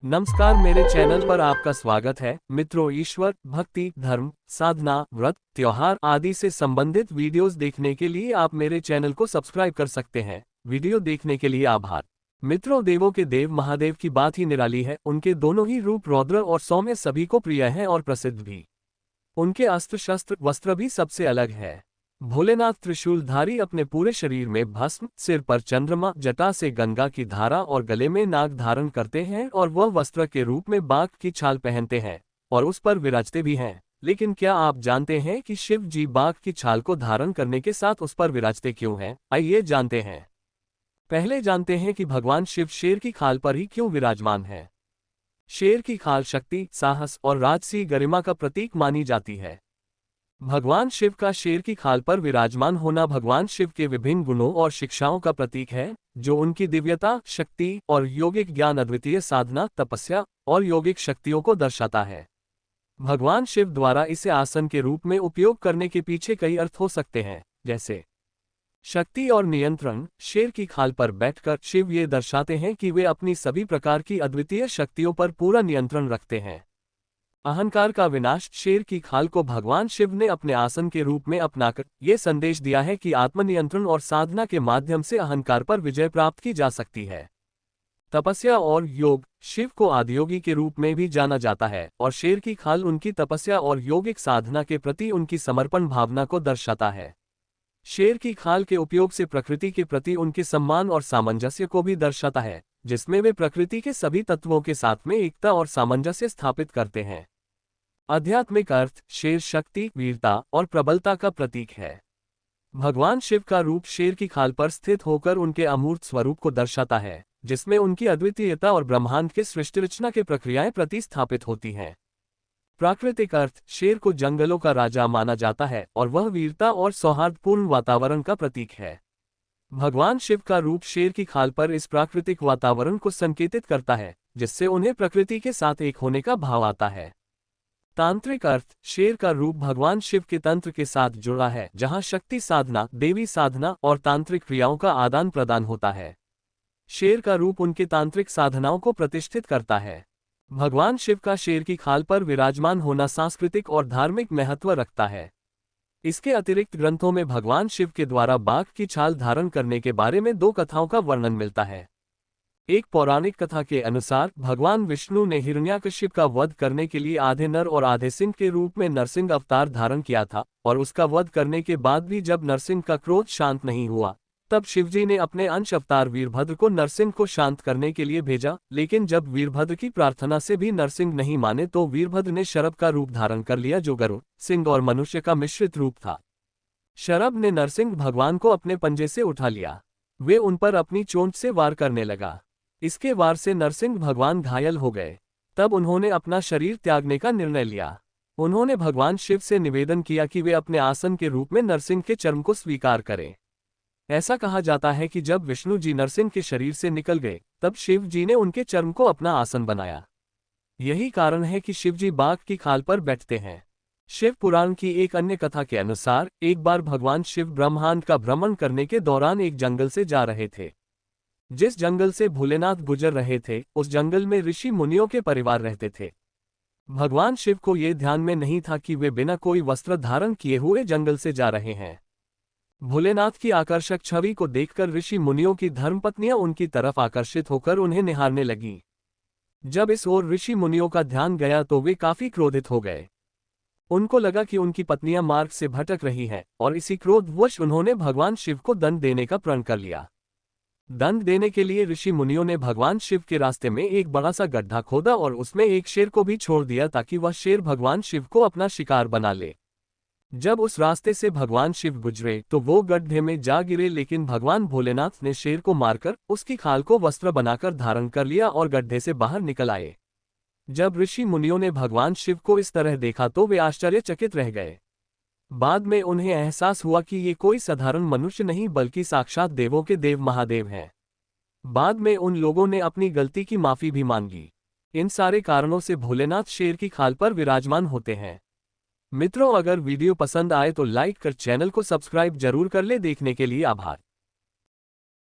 नमस्कार, मेरे चैनल पर आपका स्वागत है। मित्रों, ईश्वर, भक्ति, धर्म, साधना, व्रत, त्योहार आदि से संबंधित वीडियोस देखने के लिए आप मेरे चैनल को सब्सक्राइब कर सकते हैं। वीडियो देखने के लिए आभार। मित्रों, देवों के देव महादेव की बात ही निराली है। उनके दोनों ही रूप रौद्र और सौम्य सभी को प्रिय हैं और प्रसिद्ध भी। उनके अस्त्र शस्त्र वस्त्र भी सबसे अलग है। भोलेनाथ त्रिशूलधारी अपने पूरे शरीर में भस्म, सिर पर चंद्रमा, जटा से गंगा की धारा और गले में नाग धारण करते हैं और वह वस्त्र के रूप में बाघ की छाल पहनते हैं और उस पर विराजते भी हैं। लेकिन क्या आप जानते हैं कि शिव जी बाघ की छाल को धारण करने के साथ उस पर विराजते क्यों हैं? आइए जानते हैं। पहले जानते हैं कि भगवान शिव शेर की खाल पर ही क्यों विराजमान है। शेर की खाल शक्ति, साहस और राजसी गरिमा का प्रतीक मानी जाती है। भगवान शिव का शेर की खाल पर विराजमान होना भगवान शिव के विभिन्न गुणों और शिक्षाओं का प्रतीक है, जो उनकी दिव्यता, शक्ति और यौगिक ज्ञान, अद्वितीय साधना, तपस्या और यौगिक शक्तियों को दर्शाता है। भगवान शिव द्वारा इसे आसन के रूप में उपयोग करने के पीछे कई अर्थ हो सकते हैं, जैसे शक्ति और नियंत्रण। शेर की खाल पर बैठकर शिव ये दर्शाते हैं कि वे अपनी सभी प्रकार की अद्वितीय शक्तियों पर पूरा नियंत्रण रखते हैं। अहंकार का विनाश। शेर की खाल को भगवान शिव ने अपने आसन के रूप में अपनाकर यह संदेश दिया है कि आत्मनियंत्रण और साधना के माध्यम से अहंकार पर विजय प्राप्त की जा सकती है। तपस्या और योग। शिव को आदियोगी के रूप में भी जाना जाता है और शेर की खाल उनकी तपस्या और योगिक साधना के प्रति उनकी समर्पण भावना को दर्शाता है। शेर की खाल के उपयोग से प्रकृति के प्रति उनके सम्मान और सामंजस्य को भी दर्शाता है, जिसमें वे प्रकृति के सभी तत्वों के साथ में एकता और सामंजस्य स्थापित करते हैं। आध्यात्मिक अर्थ। शेर शक्ति, वीरता और प्रबलता का प्रतीक है। भगवान शिव का रूप शेर की खाल पर स्थित होकर उनके अमूर्त स्वरूप को दर्शाता है, जिसमें उनकी अद्वितीयता और ब्रह्मांड के सृष्टि रचना के प्रक्रियाएं प्रतिस्थापित होती हैं। प्राकृतिक अर्थ। शेर को जंगलों का राजा माना जाता है और वह वीरता और सौहार्दपूर्ण वातावरण का प्रतीक है। भगवान शिव का रूप शेर की खाल पर इस प्राकृतिक वातावरण को संकेतित करता है, जिससे उन्हें प्रकृति के साथ एक होने का भाव आता है। तांत्रिक अर्थ। शेर का रूप भगवान शिव के तंत्र के साथ जुड़ा है, जहां शक्ति साधना, देवी साधना और तांत्रिक क्रियाओं का आदान प्रदान होता है। शेर का रूप उनके तांत्रिक साधनाओं को प्रतिष्ठित करता है। भगवान शिव का शेर की खाल पर विराजमान होना सांस्कृतिक और धार्मिक महत्व रखता है। इसके अतिरिक्त ग्रंथों में भगवान शिव के द्वारा बाघ की छाल धारण करने के बारे में दो कथाओं का वर्णन मिलता है। एक पौराणिक कथा के अनुसार भगवान विष्णु ने हिरण्याकशिप का वध करने के लिए आधे नर और आधे सिंह के रूप में नरसिंह अवतार धारण किया था, और उसका वध करने के बाद भी जब नरसिंह का क्रोध शांत नहीं हुआ, तब शिवजी ने अपने अंश अवतार वीरभद्र को नरसिंह को शांत करने के लिए भेजा। लेकिन जब वीरभद्र की प्रार्थना से भी नरसिंह नहीं माने तो वीरभद्र ने शरभ का रूप धारण कर लिया, जो गरुड़, सिंह और मनुष्य का मिश्रित रूप था। शरभ ने नरसिंह भगवान को अपने पंजे से उठा लिया। वे उन पर अपनी चोंच से वार करने लगा। इसके वार से नरसिंह भगवान घायल हो गए। तब उन्होंने अपना शरीर त्यागने का निर्णय लिया। उन्होंने भगवान शिव से निवेदन किया कि वे अपने आसन के रूप में नरसिंह के चर्म को स्वीकार करें। ऐसा कहा जाता है कि जब विष्णु जी नरसिंह के शरीर से निकल गए, तब शिव जी ने उनके चर्म को अपना आसन बनाया। यही कारण है कि शिव जी बाघ की खाल पर बैठते हैं। शिव पुराण की एक अन्य कथा के अनुसार एक बार भगवान शिव ब्रह्मांड का भ्रमण करने के दौरान एक जंगल से जा रहे थे। जिस जंगल से भोलेनाथ गुजर रहे थे, उस जंगल में ऋषि मुनियों के परिवार रहते थे। भगवान शिव को ये ध्यान में नहीं था कि वे बिना कोई वस्त्र धारण किए हुए जंगल से जा रहे हैं। भोलेनाथ की आकर्षक छवि को देखकर ऋषि मुनियों की धर्मपत्नियां उनकी तरफ आकर्षित होकर उन्हें निहारने लगीं। जब इस ओर ऋषि मुनियों का ध्यान गया तो वे काफी क्रोधित हो गए। उनको लगा कि उनकी पत्नियां मार्ग से भटक रही हैं, और इसी क्रोधवश उन्होंने भगवान शिव को दंड देने का प्रण कर लिया। दंड देने के लिए ऋषि मुनियों ने भगवान शिव के रास्ते में एक बड़ा सा गड्ढा खोदा और उसमें एक शेर को भी छोड़ दिया, ताकि वह शेर भगवान शिव को अपना शिकार बना ले। जब उस रास्ते से भगवान शिव गुजरे तो वो गड्ढे में जा गिरे, लेकिन भगवान भोलेनाथ ने शेर को मारकर उसकी खाल को वस्त्र बनाकर धारण कर लिया और गड्ढे से बाहर निकल आए। जब ऋषि मुनियों ने भगवान शिव को इस तरह देखा तो वे आश्चर्यचकित रह गए। बाद में उन्हें एहसास हुआ कि ये कोई साधारण मनुष्य नहीं बल्कि साक्षात देवों के देव महादेव हैं। बाद में उन लोगों ने अपनी गलती की माफी भी मांगी। इन सारे कारणों से भोलेनाथ शेर की खाल पर विराजमान होते हैं। मित्रों, अगर वीडियो पसंद आए तो लाइक कर चैनल को सब्सक्राइब जरूर कर ले। देखने के लिए आभार।